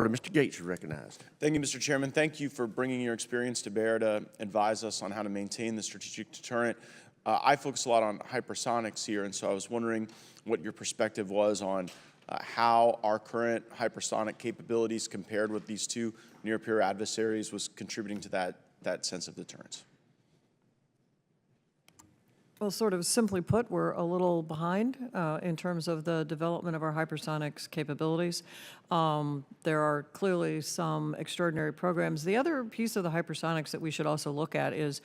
Mr. Gaetz is recognized. Thank you, Mr. Chairman. Thank you for bringing your experience to bear to advise us on how to maintain the strategic deterrent. I focus a lot on hypersonics here, and so I was wondering what your perspective was on how our current hypersonic capabilities compared with these two near-peer adversaries was contributing to that sense of deterrence. Well, sort of simply put, we're a little behind in terms of the development of our hypersonics capabilities. There are clearly some extraordinary programs. The other piece of the hypersonics that we should also look at is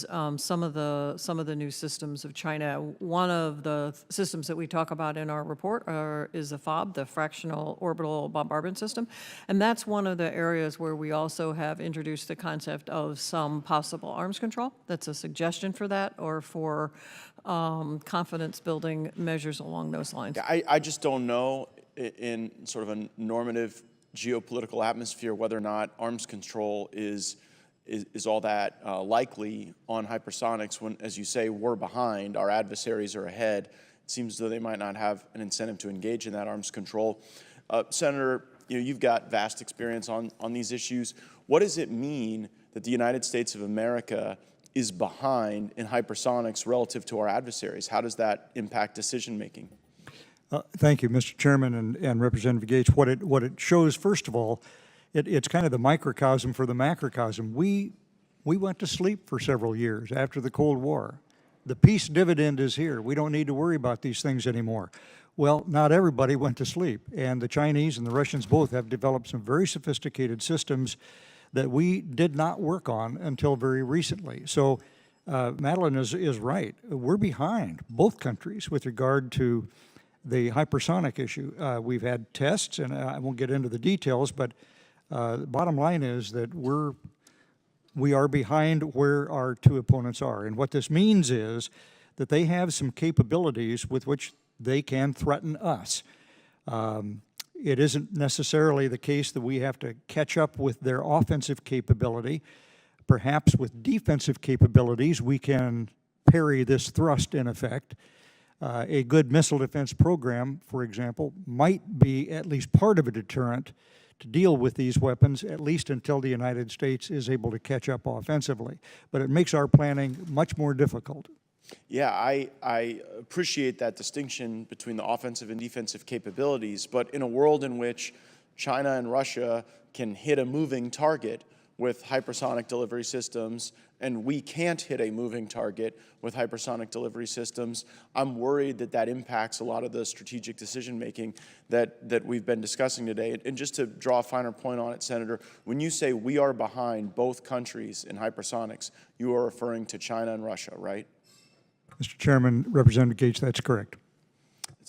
some of the new systems of China. One of the systems that we talk about in our report is the FOB, the Fractional Orbital Bombardment System, and that's one of the areas where we also have introduced the concept of some possible arms control. That's a suggestion for that, or for confidence-building measures along those lines. I just don't know in sort of a normative geopolitical atmosphere whether or not arms control is all that likely on hypersonics when, as you say, we're behind, our adversaries are ahead. It seems as though they might not have an incentive to engage in that arms control. Senator, you've got vast experience on these issues. What does it mean that the United States of America is behind in hypersonics relative to our adversaries? How does that impact decision-making? Thank you, Mr. Chairman and Representative Gaetz. What it shows, first of all, it's kind of the microcosm for the macrocosm. We went to sleep for several years after the Cold War. The peace dividend is here. We don't need to worry about these things anymore. Well, not everybody went to sleep, and the Chinese and the Russians both have developed some very sophisticated systems that we did not work on until very recently. So Madeline is right. We're behind, both countries, with regard to the hypersonic issue. We've had tests, and I won't get into the details, but the bottom line is that we are behind where our two opponents are. And what this means is that they have some capabilities with which they can threaten us. It isn't necessarily the case that we have to catch up with their offensive capability. Perhaps with defensive capabilities, we can parry this thrust in effect. A good missile defense program, for example, might be at least part of a deterrent to deal with these weapons, at least until the United States is able to catch up offensively. But it makes our planning much more difficult. Yeah, I appreciate that distinction between the offensive and defensive capabilities, but in a world in which China and Russia can hit a moving target with hypersonic delivery systems, and we can't hit a moving target with hypersonic delivery systems, I'm worried that that impacts a lot of the strategic decision-making that we've been discussing today. And just to draw a finer point on it, Senator, when you say we are behind both countries in hypersonics, you are referring to China and Russia, right? Mr. Chairman, Representative Gaetz, that's correct.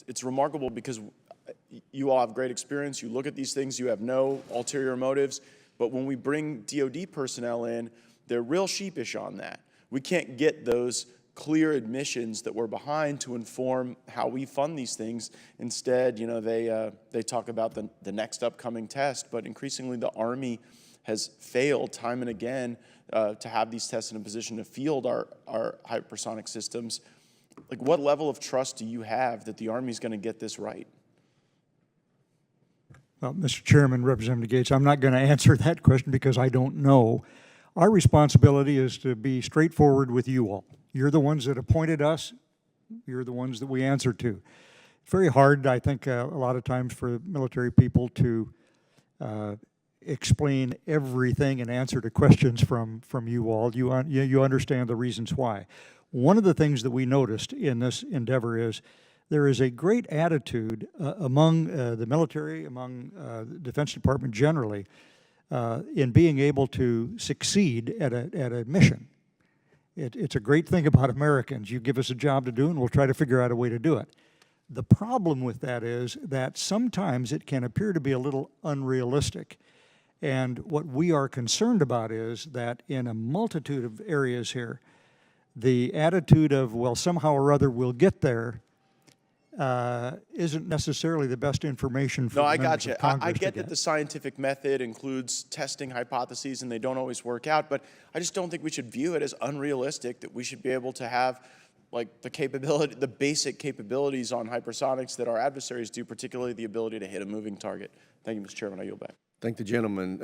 It's remarkable because you all have great experience. You look at these things, you have no ulterior motives. But when we bring DOD personnel in, they're real sheepish on that. We can't get those clear admissions that we're behind to inform how we fund these things. Instead, they talk about the next upcoming test, but increasingly the Army has failed time and again to have these tests in a position to field our hypersonic systems. Like, what level of trust do you have that the Army's going to get this right? Well, Mr. Chairman, Representative Gaetz, I'm not going to answer that question because I don't know. Our responsibility is to be straightforward with you all. You're the ones that appointed us. You're the ones that we answer to. It's very hard, I think, a lot of times for military people to explain everything and answer to questions from you all. You understand the reasons why. One of the things that we noticed in this endeavor is there is a great attitude among the military, among the Defense Department generally, in being able to succeed at a mission. It's a great thing about Americans. You give us a job to do and we'll try to figure out a way to do it. The problem with that is that sometimes it can appear to be a little unrealistic. And what we are concerned about is that in a multitude of areas here, the attitude of, well, somehow or other we'll get there, isn't necessarily the best information for members of Congress. I get that the scientific method includes testing hypotheses and they don't always work out, but I just don't think we should view it as unrealistic that we should be able to have like the capability, the basic capabilities on hypersonics that our adversaries do, particularly the ability to hit a moving target. Thank you, Mr. Chairman. I yield back. Thank the gentleman.